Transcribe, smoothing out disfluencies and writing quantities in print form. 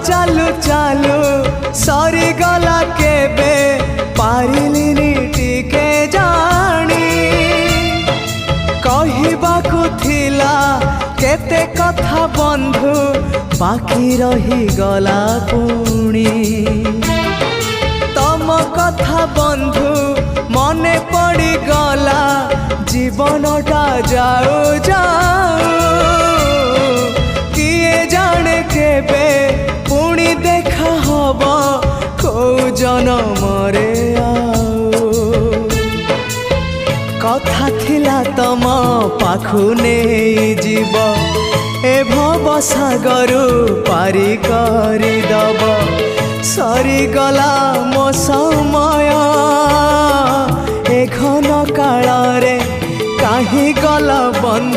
चालू चालू सरीगला केबे पारिलिनी टिके जानी कहिबाकु थिला केते कथा बंधु बाकी रही गला पुणी तम कथा बंधु मने पड़ी गला जीवनटा जाऊ जाऊ किए जाने केबे पुणी देखा हब को जनमरे कथा थिला तम पाखु नहीं जीव ए भव सागरु पारी करी दब सरीगला मो समय ए घन काल रे काहे गला बंधु।